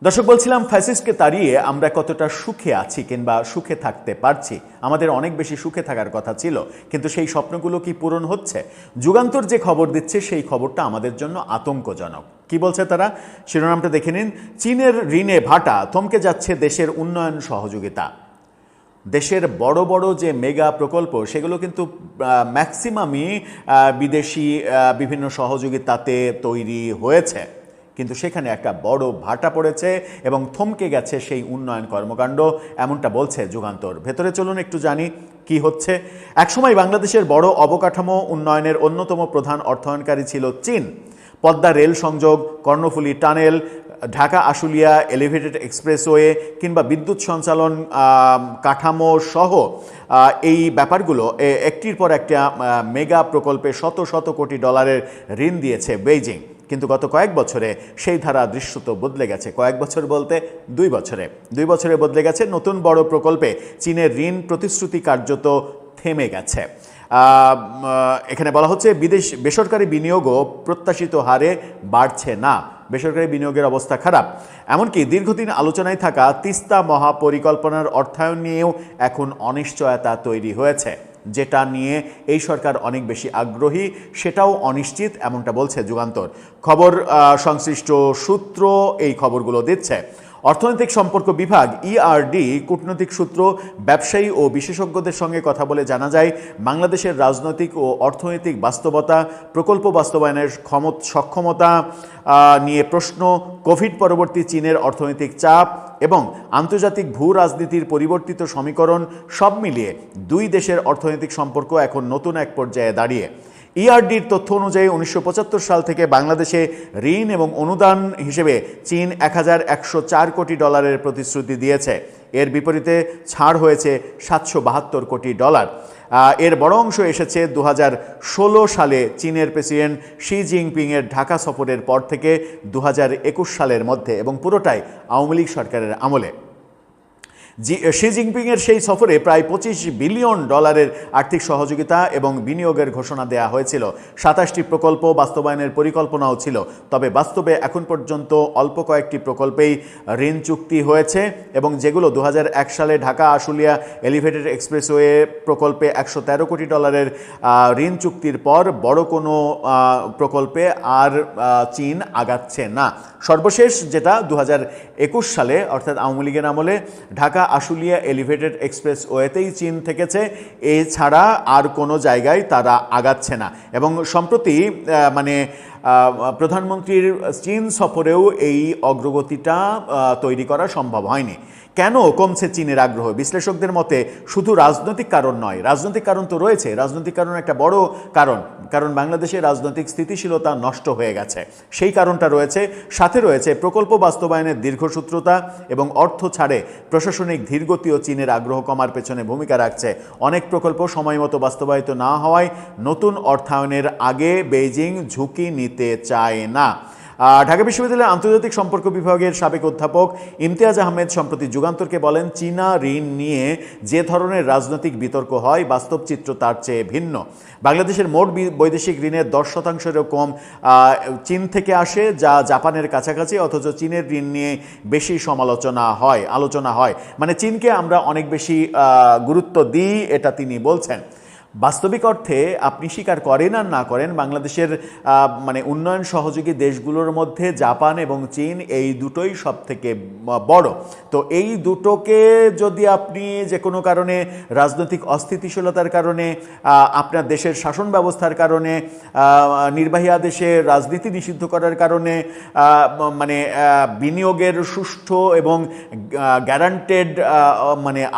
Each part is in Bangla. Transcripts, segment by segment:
দর্শক, বলছিলাম ফ্যাসিস্টকে তাড়িয়ে আমরা কতটা সুখে আছি কিংবা সুখে থাকতে পারছি। আমাদের অনেক বেশি সুখে থাকার কথা ছিল, কিন্তু সেই স্বপ্নগুলো কি পূরণ হচ্ছে? যুগান্তর যে খবর দিচ্ছে সেই খবরটা আমাদের জন্য আতঙ্কজনক। কি বলছে তারা? শিরোনামটা দেখে নিন। চীনের ঋণে ভাটা, থমকে যাচ্ছে দেশের উন্নয়ন সহযোগিতা। দেশের বড় বড় যে মেগা প্রকল্প সেগুলো কিন্তু ম্যাক্সিমামই বিদেশি বিভিন্ন সহযোগিতাতে তৈরি হয়েছে, কিন্তু সেখানে একটা বড় ভাটা পড়েছে এবং থমকে গেছে সেই উন্নয়ন কর্মকাণ্ড, এমনটা বলছে যুগান্তর। ভেতরে চলুন একটু জানি কি হচ্ছে। একসময় বাংলাদেশের বড় অবকাঠামো উন্নয়নের অন্যতম প্রধান অর্থায়নকারী ছিল চীন। পদ্মা রেল সংযোগ, Karnaphuli tunnel, Dhaka Ashulia elevated expressway কিংবা বিদ্যুৎ সঞ্চালন কাঠামো সহ এই ব্যাপারগুলো একটির পর একটা মেগা প্রকল্পে শত শত কোটি ডলারের ঋণ দিয়েছে বেইজিং। কিন্তু গত কয়েক বছরে সেই ধারা দৃশ্যত বদলে গেছে। কয়েক বছর বলতে 2 বছরে বদলে গেছে। নতুন বড় প্রকল্পে চীনের ঋণ প্রতিশ্রুতি কার্যত থেমে গেছে। এখানে বলা হচ্ছে বেসরকারি বিনিয়োগও প্রত্যাশিত হারে বাড়ছে না। বেসরকারি বিনিয়োগের অবস্থা খারাপ। এমনকি দীর্ঘদিন আলোচনায় থাকা তিস্তা মহাপরিকল্পনার অর্থায়ন নিয়েও এখন অনিশ্চয়তা তৈরি হয়েছে। যেটা নিয়ে এই সরকার অনেক বেশি আগ্রহী সেটাও অনিশ্চিত, এমনটা বলছে যুগান্তর। খবর সংশ্লিষ্ট সূত্র এই খবরগুলো দিচ্ছে। অর্থনৈতিক সম্পর্ক বিভাগ ইআরডি কূটনৈতিক সূত্র, ব্যবসায়ী ও বিশেষজ্ঞদের সঙ্গে কথা বলে জানা যায়, বাংলাদেশের রাজনৈতিক ও অর্থনৈতিক বাস্তবতা, প্রকল্প বাস্তবায়নের সক্ষমতা নিয়ে প্রশ্ন, কোভিড পরবর্তী চীনের অর্থনৈতিক চাপ এবং আন্তর্জাতিক ভূ রাজনীতির পরিবর্তিত সমীকরণ সব মিলিয়ে দুই দেশের অর্থনৈতিক সম্পর্ক এখন নতুন এক পর্যায়ে দাঁড়িয়ে। ইআরডির তথ্য অনুযায়ী 1975 সাল থেকে বাংলাদেশে ঋণ এবং অনুদান হিসেবে চীন 1104 কোটি ডলারের প্রতিশ্রুতি দিয়েছে। এর বিপরীতে ছাড় হয়েছে 772 কোটি ডলার। এর বড় অংশ এসেছে 2016 সালে চীনের প্রেসিডেন্ট শি জিনপিংয়ের ঢাকা সফরের পর থেকে 2021 সালের মধ্যে, এবং পুরোটাই আওয়ামী লীগ সরকারের আমলে। শি জিনপিংয়ের সেই সফরে প্রায় 25 বিলিয়ন ডলারের আর্থিক সহযোগিতা এবং বিনিয়োগের ঘোষণা দেওয়া হয়েছিল। 27টি প্রকল্প বাস্তবায়নের পরিকল্পনাও ছিল। তবে বাস্তবে এখন পর্যন্ত অল্প কয়েকটি প্রকল্পেই ঋণ চুক্তি হয়েছে, এবং যেগুলো 2001 সালে ঢাকা আশুলিয়া এলিভেটেড এক্সপ্রেসওয়ে প্রকল্পে 113 কোটি ডলারের ঋণ চুক্তির পর বড় কোনো প্রকল্পে আর চীন আগাচ্ছে না। সর্বশেষ যেটা 2021 সালে, অর্থাৎ আওয়ামী লীগের আমলে, ঢাকা আশুলিয়া এলিভেটেড এক্সপ্রেসওয়েতেই চীন থেকেছে। এছাড়া আর কোনো জায়গায় তারা আগাচ্ছে না। এবং সম্প্রতি প্রধানমন্ত্রীর চীন সফরেও এই অগ্রগতিটা তৈরি করা সম্ভব হয়নি। কেন কমছে চীনের আগ্রহ? বিশ্লেষকদের মতে শুধু রাজনৈতিক কারণ নয়। রাজনৈতিক কারণ তো রয়েছে, রাজনৈতিক কারণ একটা বড় কারণ বাংলাদেশের রাজনৈতিক স্থিতিশীলতা নষ্ট হয়ে গেছে, সেই কারণটা রয়েছে। সাথে রয়েছে প্রকল্প বাস্তবায়নের দীর্ঘসূত্রতা এবং অর্থ ছাড়ে প্রশাসনিক ধীরগতিও চীনের আগ্রহ কমার পেছনে ভূমিকা রাখছে। অনেক প্রকল্প সময়মতো বাস্তবায়িত না হওয়ায় নতুন অর্থায়নের আগে বেইজিং ঝুঁকি নিতে চায় না। ঢাকা বিশ্ববিদ্যালয়ের আন্তর্জাতিক সম্পর্ক বিভাগের সাবেক অধ্যাপক ইমতিয়াজ আহমেদ সম্প্রতি যুগান্তরকে বলেন, চীনা ঋণ নিয়ে যে ধরনের রাজনৈতিক বিতর্ক হয়, বাস্তব চিত্র তার চেয়ে ভিন্ন। বাংলাদেশের মোট বৈদেশিক ঋণের 10%-এরও কম চীন থেকে আসে, যা জাপানের কাছাকাছি, অথচ চীনের ঋণ নিয়ে বেশি আলোচনা হয়। মানে চীনকে আমরা অনেক বেশি গুরুত্ব দিই, এটা তিনি বলছেন। বাস্তবিক অর্থে আপনি স্বীকার করেন আর না করেন, বাংলাদেশের উন্নয়ন সহযোগী দেশগুলোর মধ্যে জাপান এবং চীন এই দুটোই সব থেকে বড়। তো এই দুটোকে যদি আপনি যে কোনো কারণে, রাজনৈতিক অস্থিতিশীলতার কারণে, আপনার দেশের শাসন ব্যবস্থার কারণে, নির্বাহী আদেশে রাজনীতি নিষিদ্ধ করার কারণে, বিনিয়োগের সুষ্ঠু এবং গ্যারান্টেড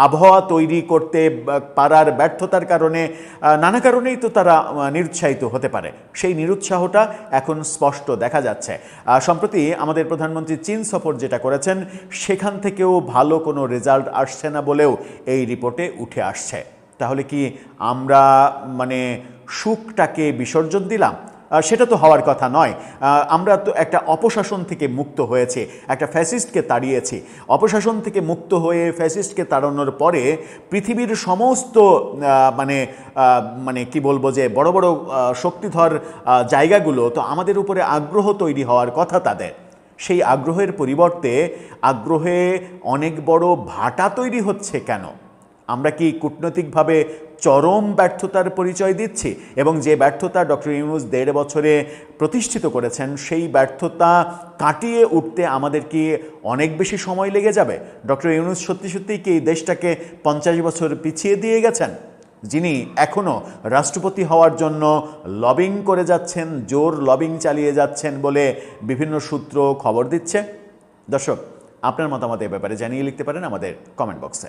আবহাওয়া তৈরি করতে পারার ব্যর্থতার কারণে, নানা কারণেই তো তারা নিরুৎসাহিত হতে পারে। সেই নিরুৎসাহটা এখন স্পষ্ট দেখা যাচ্ছে। সম্প্রতি আমাদের প্রধানমন্ত্রী চীন সফর যেটা করেছেন, সেখান থেকেও ভালো কোনো রেজাল্ট আসছে না বলেও এই রিপোর্টে উঠে আসছে। তাহলে কি আমরা সুখটাকে বিসর্জন দিলাম? সেটা তো হওয়ার কথা নয়। আমরা তো একটা অপশাসন থেকে মুক্ত হয়েছি, একটা ফ্যাসিস্টকে তাড়িয়েছি। অপশাসন থেকে মুক্ত হয়ে ফ্যাসিস্টকে তাড়ানোর পরে পৃথিবীর সমস্ত কি বলবো, যে বড় বড় শক্তিধর জায়গাগুলো তো আমাদের উপরে আগ্রহ তৈরি হওয়ার কথা তাদের। সেই আগ্রহের পরিবর্তে আগ্রহে অনেক বড় ভাটা তৈরি হচ্ছে কেন? আমরা কি কূটনৈতিকভাবে চরম ব্যর্থতার পরিচয় দিচ্ছি? এবং যে ব্যর্থতা ডক্টর ইউনূস 1.5 বছরে প্রতিষ্ঠিত করেছেন, সেই ব্যর্থতা কাটিয়ে উঠতে আমাদের কি অনেক বেশি সময় লেগে যাবে? ডক্টর ইউনূস সত্যি সত্যিই কি এই দেশটাকে 50 বছর পিছিয়ে দিয়ে গেছেন, যিনি এখনও রাষ্ট্রপতি হওয়ার জন্য লবিং করে যাচ্ছেন, জোর লবিং চালিয়ে যাচ্ছেন বলে বিভিন্ন সূত্র খবর দিচ্ছে? দর্শক, আপনার মতামত এ ব্যাপারে জানিয়ে লিখতে পারেন আমাদের কমেন্ট বক্সে।